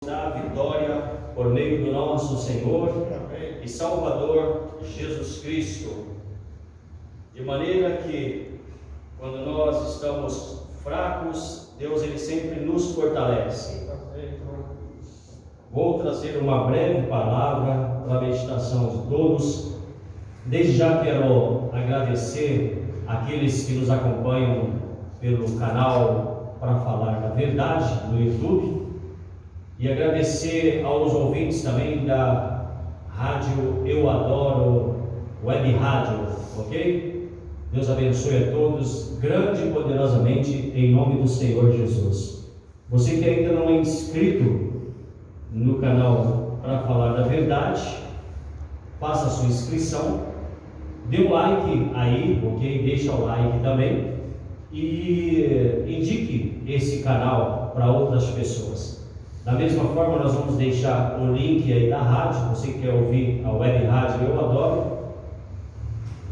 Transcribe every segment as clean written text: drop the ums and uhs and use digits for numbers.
Da vitória por meio do nosso Senhor e Salvador Jesus Cristo, de maneira que quando nós estamos fracos, Deus ele sempre nos fortalece. Vou trazer uma breve palavra para a meditação de todos. Desde já quero agradecer aqueles que nos acompanham pelo canal Para Falar da Verdade no YouTube. E agradecer aos ouvintes também da Rádio Eu Adoro Web Rádio, ok? Deus abençoe a todos, grande e poderosamente, em nome do Senhor Jesus. Você que ainda não é inscrito no canal Para Falar da Verdade, faça a sua inscrição, dê um like aí, ok? Deixa o like também e indique esse canal para outras pessoas. Da mesma forma, nós vamos deixar o link aí da rádio. Você que quer ouvir a web rádio Eu Adoro,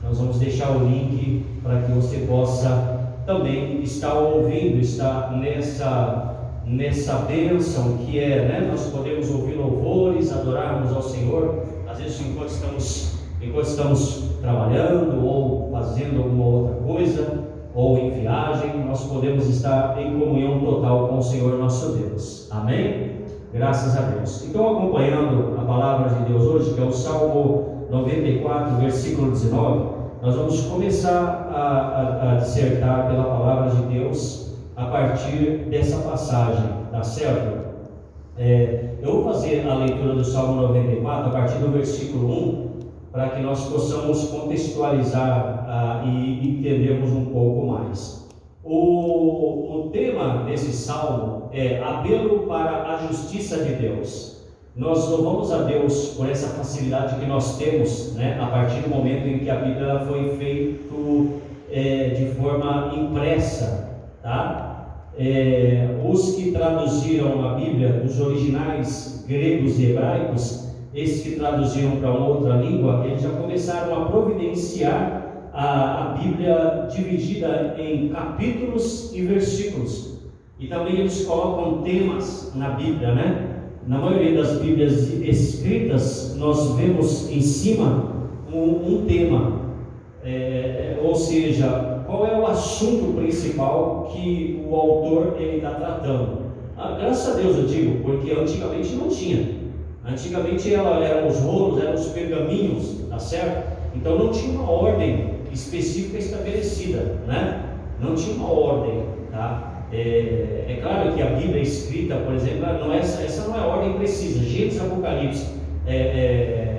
nós vamos deixar o link para que você possa também estar ouvindo, estar nessa bênção que é, né? Nós podemos ouvir louvores, adorarmos ao Senhor, às vezes enquanto estamos trabalhando ou fazendo alguma outra coisa, ou em viagem, nós podemos estar em comunhão total com o Senhor nosso Deus. Amém? Graças a Deus. Então, acompanhando a palavra de Deus hoje, que é o Salmo 94, versículo 19, nós vamos começar a dissertar pela palavra de Deus a partir dessa passagem, tá certo? Eu vou fazer a leitura do Salmo 94 a partir do versículo 1, para que nós possamos contextualizar e entendermos um pouco mais. O tema desse salmo é apelo para a justiça de Deus. Nós louvamos a Deus por essa facilidade que nós temos, né, a partir do momento em que a Bíblia foi feita de forma impressa, tá? Os que traduziram a Bíblia dos originais gregos e hebraicos, esses que traduziram para uma outra língua, eles já começaram a providenciar a Bíblia dividida em capítulos e versículos. E também eles colocam temas na Bíblia, né? Na maioria das Bíblias escritas, nós vemos em cima um tema, ou seja, qual é o assunto principal que o autor está tratando. Graças a Deus eu digo, porque antigamente não tinha. Antigamente eram os rolos, eram os pergaminhos, tá certo? Então não tinha uma ordem específica estabelecida, né? Não tinha uma ordem, tá? É claro que a Bíblia escrita, por exemplo, essa não é a ordem precisa. Gênesis e Apocalipse,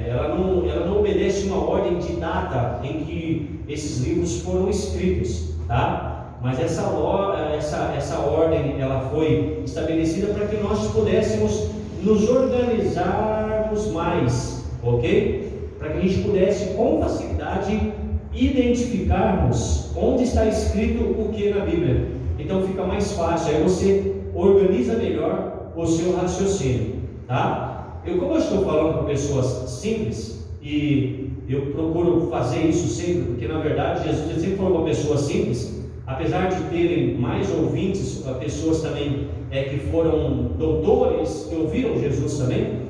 ela não obedece uma ordem de data em que esses livros foram escritos, tá? Mas essa ordem ela foi estabelecida para que nós pudéssemos nos organizarmos mais, ok? Para que a gente pudesse com facilidade identificarmos onde está escrito o que na Bíblia. Então fica mais fácil, aí você organiza melhor o seu raciocínio, tá? Como eu estou falando com pessoas simples, e eu procuro fazer isso sempre, porque na verdade Jesus sempre falou com pessoas simples, apesar de terem mais ouvintes, pessoas também que foram doutores, que ouviram Jesus também,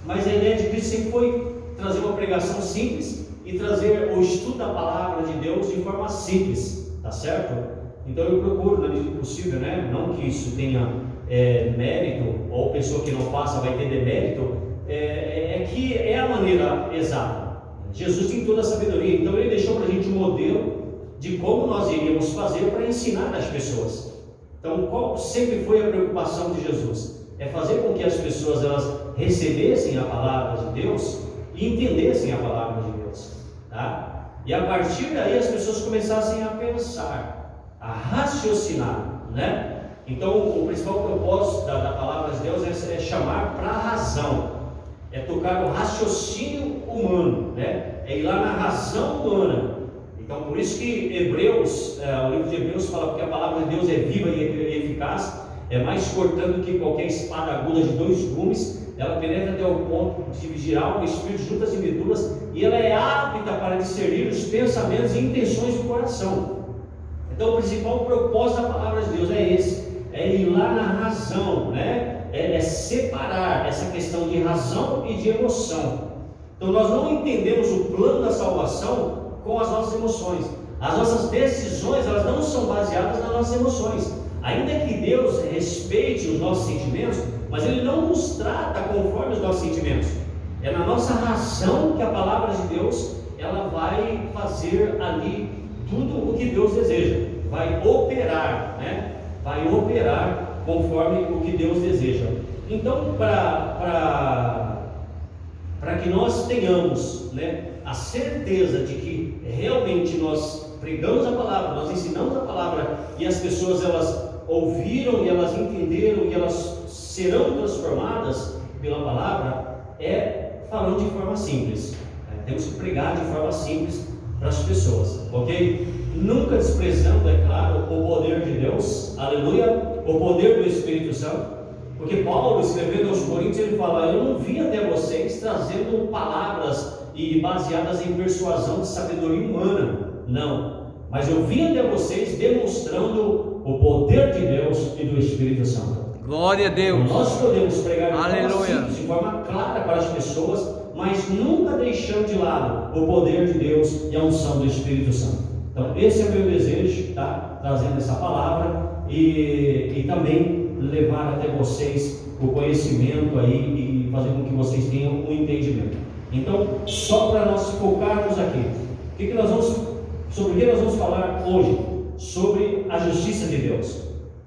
mas a ideia de Cristo sempre foi trazer uma pregação simples e trazer o estudo da palavra de Deus de forma simples, tá certo? Então eu procuro, na medida do possível, né? Não que isso tenha mérito, ou pessoa que não faça vai ter demérito, que é a maneira exata. Jesus tem toda a sabedoria, então ele deixou para a gente um modelo de como nós iríamos fazer para ensinar as pessoas. Então, qual sempre foi a preocupação de Jesus? É fazer com que as pessoas elas recebessem a palavra de Deus e entendessem a palavra de Deus, tá? E a partir daí as pessoas começassem a pensar, a raciocinar, né? Então, o principal propósito da palavra de Deus é chamar para a razão, é tocar o raciocínio humano, né? É ir lá na razão humana. Então, por isso que Hebreus, o livro de Hebreus fala que a palavra de Deus é viva e eficaz, é mais cortante que qualquer espada aguda de 2 gumes, ela penetra até o ponto de dividir alma, espírito, juntas e medulas, e ela é apta para discernir os pensamentos e intenções do coração. Então, o principal propósito da palavra de Deus é esse, é ir lá na razão, né? é separar essa questão de razão e de emoção. Então nós não entendemos o plano da salvação com as nossas emoções. As nossas decisões, elas não são baseadas nas nossas emoções. Ainda que Deus respeite os nossos sentimentos, mas Ele não nos trata conforme os nossos sentimentos. É na nossa razão que a palavra de Deus, ela vai fazer ali tudo o que Deus deseja. Vai operar, né? Vai operar conforme o que Deus deseja. Então, para que nós tenhamos, né, a certeza de que realmente nós pregamos a palavra, nós ensinamos a palavra e as pessoas elas ouviram e elas entenderam e elas serão transformadas pela palavra, falando de forma simples. Temos que pregar de forma simples para as pessoas, ok? Nunca desprezando, é claro, o poder de Deus, aleluia, o poder do Espírito Santo. Porque Paulo, escrevendo aos Coríntios, ele fala: eu não vim até vocês trazendo palavras e baseadas em persuasão de sabedoria humana, não, mas eu vim até vocês demonstrando o poder de Deus e do Espírito Santo. Glória a Deus. Então, nós podemos pregar de Aleluia. forma simples, de forma clara para as pessoas, mas nunca deixando de lado o poder de Deus e a unção do Espírito Santo. Então esse é o meu desejo, tá? Trazendo essa palavra e também levar até vocês o conhecimento aí e fazer com que vocês tenham um entendimento. Então, só para nós focarmos aqui, sobre o que nós vamos falar hoje? Sobre a justiça de Deus,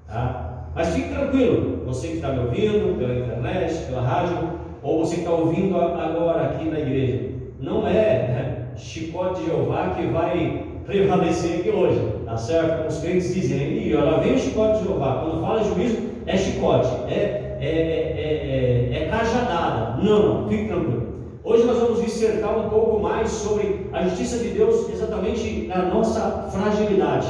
tá? Mas fique tranquilo, você que está me ouvindo pela internet, pela rádio, ou você que está ouvindo agora aqui na igreja, não é chicote de Jeová que vai prevalecer aqui hoje, tá certo? Os crentes dizem: e lá vem o chicote de Jeová. Quando fala juízo, é chicote, é cajadada. Não, fique tranquilo. Hoje nós vamos dissertar um pouco mais sobre a justiça de Deus, exatamente na nossa fragilidade,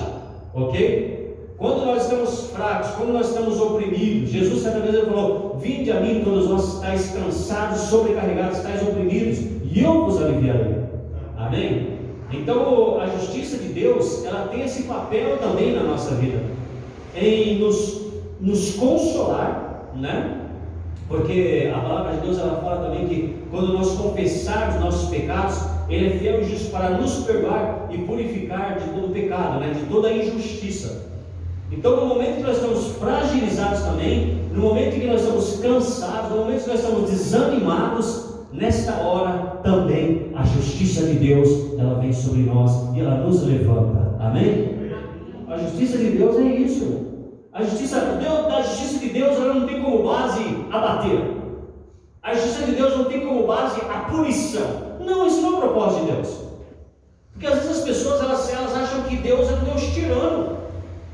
ok? Quando nós estamos fracos, quando nós estamos oprimidos, Jesus certa vez ele falou: vinde a mim todos vós estáis cansados, sobrecarregados, estáis oprimidos, e eu vos aliviarei. Amém? Então a justiça de Deus, ela tem esse papel também na nossa vida, em nos consolar, né? Porque a palavra de Deus, ela fala também que quando nós confessarmos nossos pecados, Ele é fiel e justo para nos perdoar e purificar de todo pecado, né? De toda injustiça. Então, no momento que nós estamos fragilizados também, no momento em que nós estamos cansados, no momento que nós estamos desanimados, nesta hora também a justiça de Deus, ela vem sobre nós e ela nos levanta. Amém? A justiça de Deus é isso. A justiça de Deus, ela não tem como base abater. A justiça de Deus não tem como base a punição. Não, isso não é o propósito de Deus. Porque às vezes as pessoas elas acham que Deus é um Deus tirano.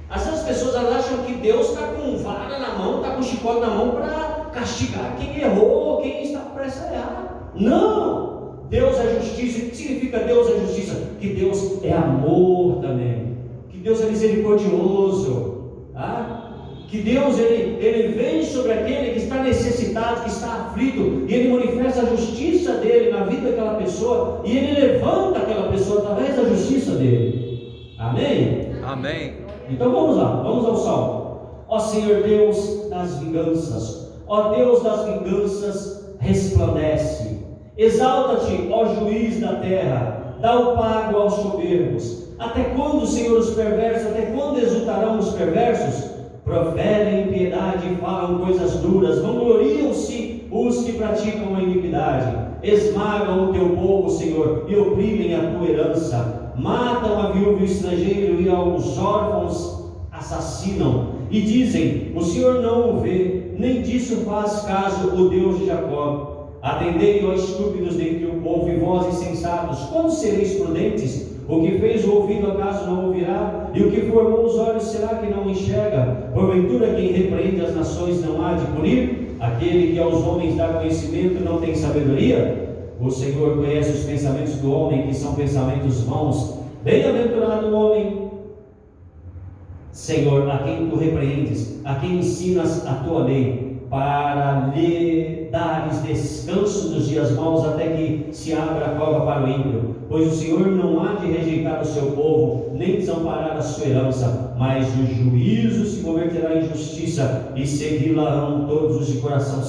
Às vezes as pessoas elas acham que Deus está com vara na mão, está com chicote na mão para castigar quem errou, quem está prestes a errar. Não! Deus é justiça. O que significa Deus é justiça? Que Deus é amor também. Que Deus é misericordioso. Tá? Que Deus ele vem sobre aquele que está necessitado, que está aflito, e Ele manifesta a justiça dele na vida daquela pessoa, e Ele levanta aquela pessoa através da justiça dele. Amém? Amém. Então vamos lá, vamos ao Salmo. Ó Senhor Deus das vinganças, ó Deus das vinganças, resplandece. Exalta-te, ó juiz da terra, dá o pago aos soberbos. Até quando, Senhor, os perversos, até quando exultarão os perversos? Proferem impiedade e falam coisas duras, vangloriam-se os que praticam a iniquidade. Esmagam o teu povo, Senhor, e oprimem a tua herança. Matam a viúva e o estrangeiro, e aos órfãos assassinam. E dizem: o Senhor não o vê, nem disso faz caso o Deus de Jacó. Atendei, ó estúpidos dentre o povo, e vós insensatos, quando sereis prudentes? O que fez o ouvido acaso não ouvirá? E o que formou os olhos será que não enxerga? Porventura quem repreende as nações não há de punir? Aquele que aos homens dá conhecimento não tem sabedoria? O Senhor conhece os pensamentos do homem, que são pensamentos vãos. Bem-aventurado o homem, Senhor, a quem tu repreendes, a quem ensinas a tua lei, para lhe dares descanso dos dias maus, até que se abra a cova para o ímpio. Pois o Senhor não há de rejeitar o seu povo, nem desamparar a sua herança. mas o juízo se converterá em justiça, e segui-la-ão todos os de coração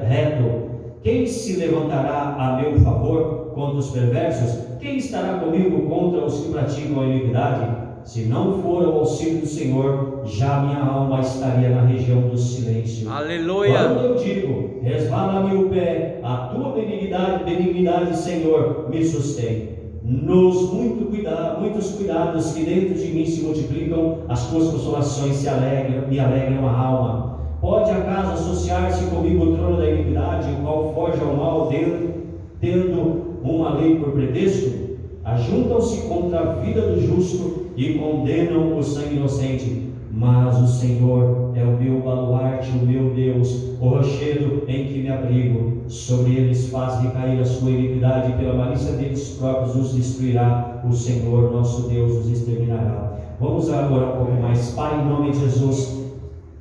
reto. Quem se levantará a meu favor contra os perversos? Quem estará comigo contra os que praticam a iniquidade? Se não for o auxílio do Senhor, já minha alma estaria na região do silêncio. Aleluia! Quando eu digo, resvala-me o pé, a tua benignidade, Senhor, me sustém. Nos muitos cuidados que dentro de mim se multiplicam, as tuas consolações me alegram a alma. Pode acaso associar-se comigo o trono da iniquidade, o qual foge ao mal, tendo uma lei por pretexto? Ajuntam-se contra a vida do justo e condenam o sangue inocente. Mas o Senhor é o meu baluarte, o meu Deus, o rochedo em que me abrigo. Sobre eles faz recair a sua iniquidade, e pela malícia deles próprios os destruirá. O Senhor nosso Deus os exterminará. Vamos agora um pouco mais. Pai, em nome de Jesus,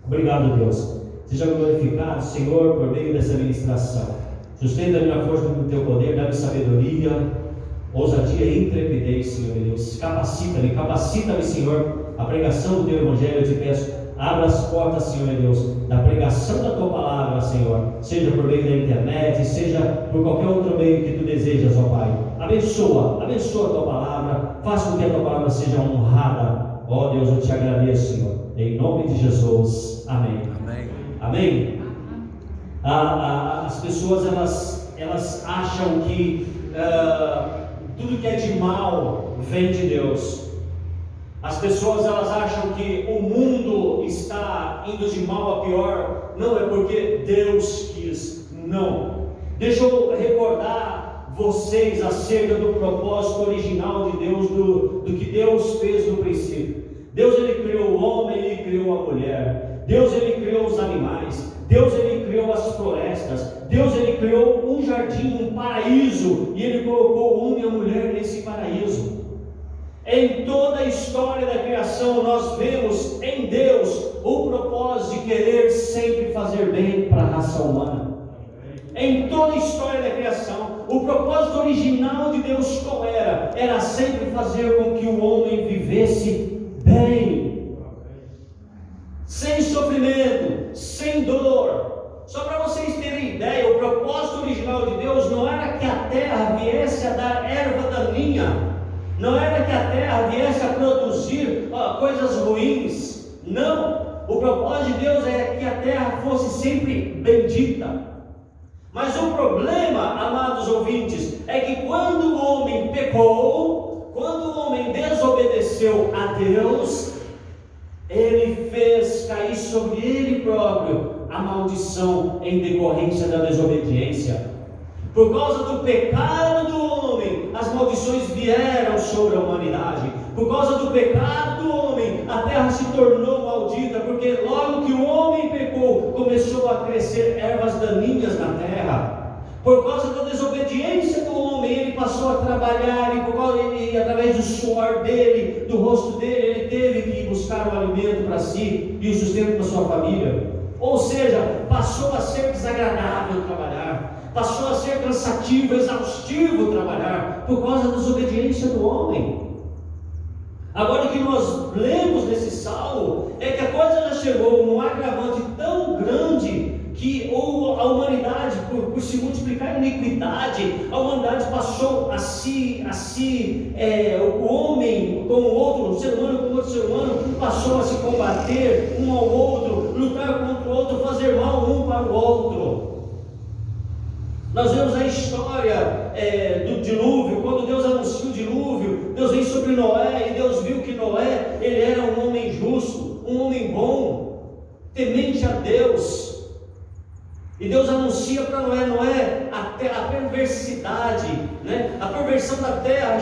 obrigado, Deus. Seja glorificado, Senhor, por meio dessa ministração. Sustenta-me na força do teu poder, dá-me sabedoria, ousadia e intrepidez, Senhor Deus. Capacita-me, Senhor, a pregação do teu evangelho. Eu te peço, abra as portas, Senhor Deus, da pregação da tua palavra, Senhor, seja por meio da internet, seja por qualquer outro meio que tu desejas, ó Pai. Abençoa a tua palavra, faça com que a tua palavra seja honrada. Ó Deus, eu te agradeço, Senhor, em nome de Jesus, amém. Amém. As pessoas elas acham que tudo que é de mal vem de Deus. As pessoas elas acham que o mundo está indo de mal a pior. Não é porque Deus quis, não. Deixa eu recordar vocês acerca do propósito original de Deus, do que Deus fez no princípio. Deus ele criou o homem, ele criou a mulher. Deus ele criou os animais. Deus ele criou as florestas. Deus ele criou um jardim, um paraíso, e ele colocou o homem e a mulher nesse paraíso. Em toda a história da criação nós vemos em Deus o propósito de querer sempre fazer bem para a raça humana. Em toda a história da criação, o propósito original de Deus qual era? Era sempre fazer com que o homem vivesse bem, sem sofrimento, sem dor. Só para vocês terem ideia, o propósito original de Deus não era que a terra viesse a dar erva daninha, não era que a terra viesse a produzir coisas ruins. Não, o propósito de Deus é que a terra fosse sempre bendita. Mas o problema, amados ouvintes, é que quando o homem pecou, quando o homem desobedeceu a Deus, ele fez cair sobre ele próprio a maldição em decorrência da desobediência. Por causa do pecado do homem, as maldições vieram sobre a humanidade. Por causa do pecado do homem, a terra se tornou maldita, porque logo que o homem pecou, começou a crescer ervas daninhas na terra. Por causa da desobediência do homem, ele passou a trabalhar, e através do suor dele, do rosto dele, ele teve que buscar o alimento para si e o sustento para sua família. Ou seja, passou a ser desagradável trabalhar, passou a ser cansativo, exaustivo trabalhar, por causa da desobediência do homem. Agora, o que nós lemos nesse salmo é que a coisa já chegou num agravante tão grande que a humanidade, por se multiplicar em iniquidade, a humanidade passou o homem com o outro, o ser humano com outro ser humano, passou a se combater um ao outro, lutar contra o outro, fazer mal um para o outro. Nós vemos a história do dilúvio. Quando Deus anuncia o dilúvio, Deus vem sobre Noé, e Deus viu que Noé, ele era um homem justo, um homem bom, temente a Deus. E Deus anuncia para Noé, a perversidade, né? A perversão da terra,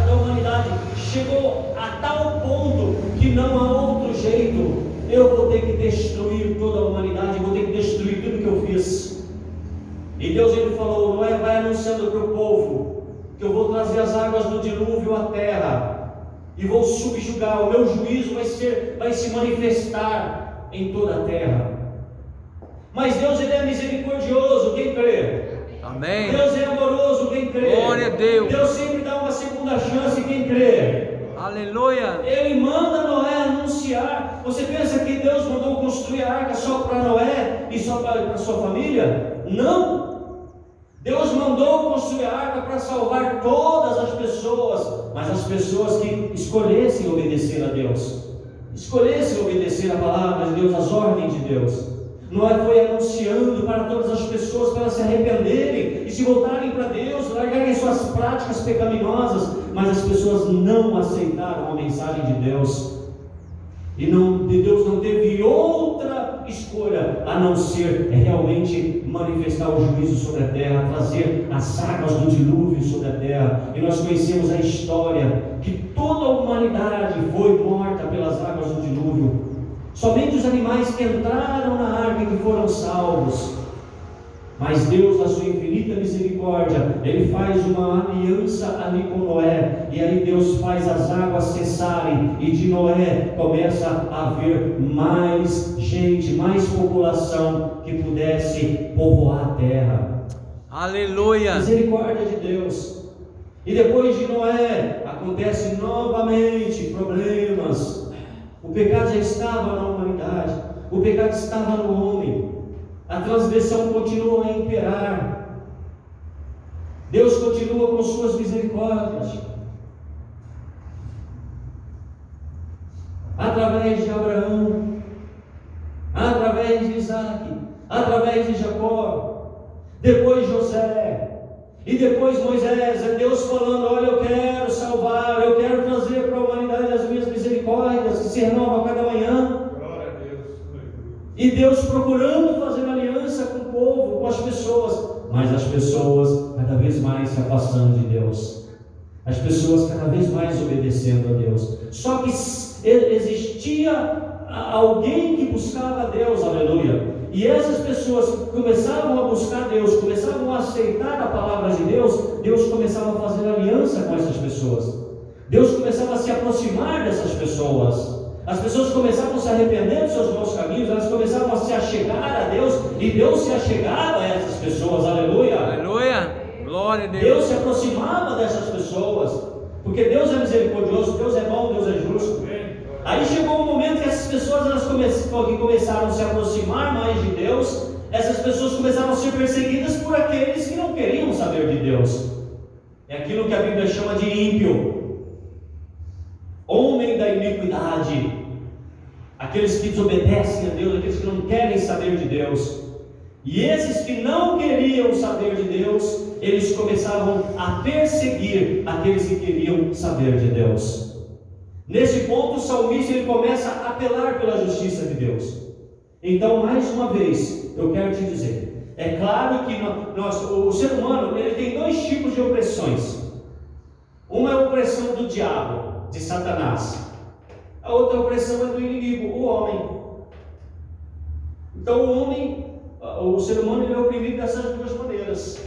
da humanidade, chegou a tal ponto que não há outro jeito. Eu vou ter que destruir toda a humanidade, vou ter que destruir tudo que eu fiz. E Deus ele falou: Noé, vai anunciando para o povo que eu vou trazer as águas do dilúvio à terra e vou subjugar, o meu juízo vai se manifestar em toda a terra. Mas Deus ele é misericordioso, quem crê? Amém. Deus é amoroso, quem crê? Glória a Deus. Deus sempre dá uma segunda chance, quem crê? Aleluia. Ele manda Noé anunciar. Você pensa que Deus mandou construir a arca só para Noé e só para sua família? Não. Deus mandou construir a arca para salvar todas as pessoas, mas as pessoas que escolhessem obedecer a Deus, escolhessem obedecer a palavra de Deus, as ordens de Deus. Noé foi anunciando para todas as pessoas para se arrependerem e se voltarem para Deus, largarem suas práticas pecaminosas, mas as pessoas não aceitaram a mensagem de Deus. E Deus não teve outra escolha a não ser realmente manifestar o juízo sobre a terra, trazer as águas do dilúvio sobre a terra. E nós conhecemos a história que toda a humanidade foi morta pelas águas do dilúvio. Somente os animais que entraram na arca que foram salvos. Mas Deus, na sua infinita misericórdia, Ele faz uma aliança ali com Noé, e aí Deus faz as águas cessarem, e de Noé começa a haver mais gente, mais população que pudesse povoar a terra. Aleluia. Misericórdia de Deus. E depois de Noé, acontece novamente problemas. O pecado já estava na humanidade, o pecado estava no homem. A transgressão continua a imperar. Deus continua com suas misericórdias. Através de Abraão, através de Isaac, através de Jacó, depois José, e depois Moisés. É Deus falando: olha, eu quero salvar, eu quero trazer para a humanidade as minhas misericórdias, que se renovam a cada manhã. E Deus procurando fazer aliança com o povo, com as pessoas, mas as pessoas cada vez mais se afastando de Deus, as pessoas cada vez mais obedecendo a Deus. Só que existia alguém que buscava a Deus, aleluia, e essas pessoas começavam a buscar Deus, começavam a aceitar a palavra de Deus. Deus começava a fazer aliança com essas pessoas, Deus começava a se aproximar dessas pessoas. As pessoas começavam a se arrepender dos seus maus caminhos, elas começavam a se achegar a Deus, e Deus se achegava a essas pessoas, aleluia. Aleluia, glória a Deus. Deus se aproximava dessas pessoas, porque Deus é misericordioso, Deus é bom, Deus é justo. Aí chegou um momento que essas pessoas que começaram a se aproximar mais de Deus, essas pessoas começaram a ser perseguidas por aqueles que não queriam saber de Deus. É aquilo que a Bíblia chama de ímpio, homem da iniquidade, aqueles que desobedecem a Deus, aqueles que não querem saber de Deus. E esses que não queriam saber de Deus, eles começavam a perseguir aqueles que queriam saber de Deus. Nesse ponto, o salmista ele começa a apelar pela justiça de Deus. Então, mais uma vez, eu quero te dizer, é claro que o ser humano ele tem dois tipos de opressões. Uma é a opressão do diabo, de Satanás. A outra opressão é do inimigo, o homem. Então o homem, o ser humano, ele é oprimido dessas duas maneiras.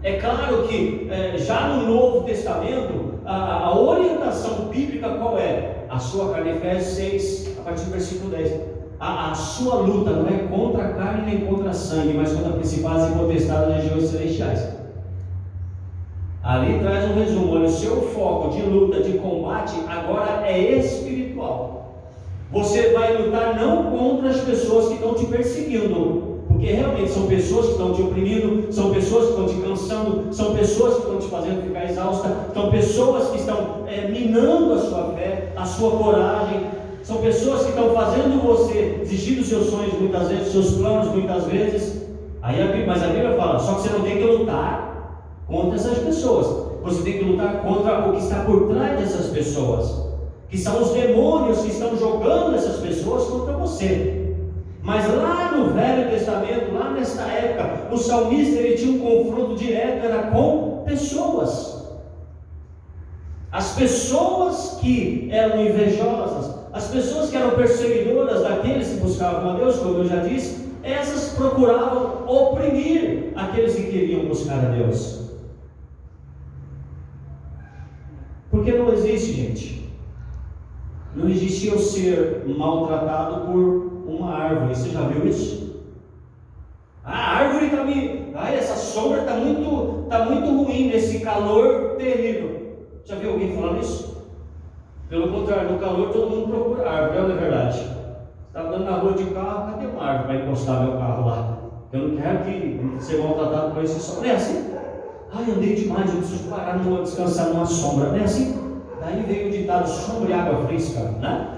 É claro que já no Novo Testamento, a orientação bíblica qual é? A sua carne, Efésios 6, a partir do versículo 10. A sua luta não é contra a carne nem contra a sangue, mas contra principados e potestades das regiões celestiais. Ali traz um resumo. Olha, o seu foco de luta, de combate, agora é espiritual. Você vai lutar não contra as pessoas que estão te perseguindo, porque realmente são pessoas que estão te oprimindo, são pessoas que estão te cansando, são pessoas que estão te fazendo ficar exausta, são pessoas que estão minando a sua fé, a sua coragem, são pessoas que estão fazendo você desistir dos seus sonhos muitas vezes, dos seus planos muitas vezes. Mas a Bíblia fala, só que você não tem que lutar contra essas pessoas, você tem que lutar contra o que está por trás dessas pessoas, que são os demônios que estão jogando essas pessoas contra você. Mas lá no Velho Testamento, lá nesta época, o salmista ele tinha um confronto direto, era com pessoas. As pessoas que eram invejosas, as pessoas que eram perseguidoras daqueles que buscavam a Deus, como eu já disse, essas procuravam oprimir aqueles que queriam buscar a Deus. Porque não existe, gente, não existe eu ser maltratado por uma árvore. Você já viu isso? A árvore essa sombra está muito ruim, nesse calor terrível. Já viu alguém falando isso? Pelo contrário, no calor todo mundo procura árvore, não é verdade? Estava andando na rua de carro, cadê uma árvore para encostar meu carro lá? Eu não quero que ser maltratado por esse sol. Não é assim? Ai, andei demais, eu preciso parar, não vou descansar numa sombra. Não é assim? Daí veio o ditado: sombra e água fresca, né?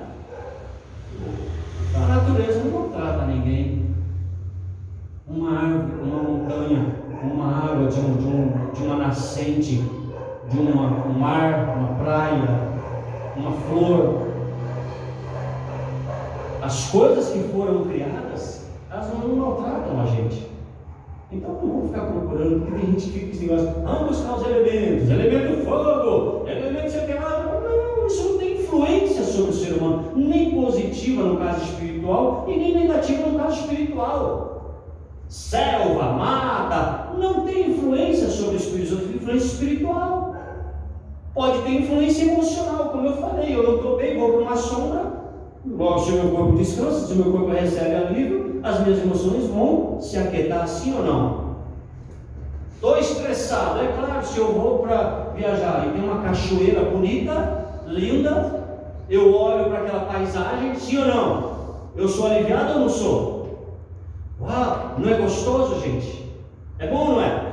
A natureza não maltrata ninguém. Uma árvore, uma montanha, uma água de uma nascente, de um mar, uma praia, uma flor. As coisas que foram criadas, elas não maltratam a gente. Então não vamos ficar procurando, porque tem gente que fica com esse negócio: vamos buscar os elementos, elemento fogo, elemento separado. Não, isso não tem influência sobre o ser humano, nem positiva no caso espiritual, e nem negativa no caso espiritual. Selva, mata, não tem influência sobre o espírito, tem influência espiritual. Pode ter influência emocional, como eu falei: eu não estou bem, vou para uma sombra. Logo, se o meu corpo descansa, se o meu corpo recebe alívio, as minhas emoções vão se aquietar, sim ou não? Estou estressado, é claro, se eu vou para viajar e tem uma cachoeira bonita, linda, eu olho para aquela paisagem, sim ou não? Eu sou aliviado ou não sou? Uau, não é gostoso, gente? É bom ou não é?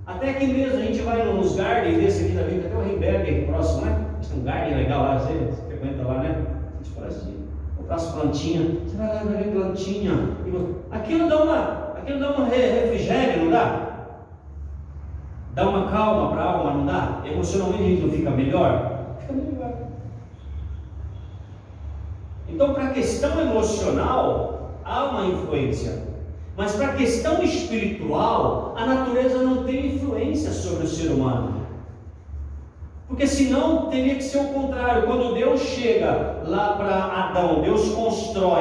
Até aqui mesmo, a gente vai nos gardens desse aqui da vida, até o Rimberg aqui próximo, né? Tem um garden legal lá, você frequenta lá, né? A gente parece de comprar as plantinhas, você vai lá ver plantinha, aquilo dá um refrigério, não dá? Dá uma calma para a alma, não dá? Emocionalmente a gente não fica melhor? Fica melhor. Então, para a questão emocional, há uma influência. Mas para a questão espiritual, a natureza não tem influência sobre o ser humano. Porque senão teria que ser o contrário. Quando Deus chega lá para Adão, Deus constrói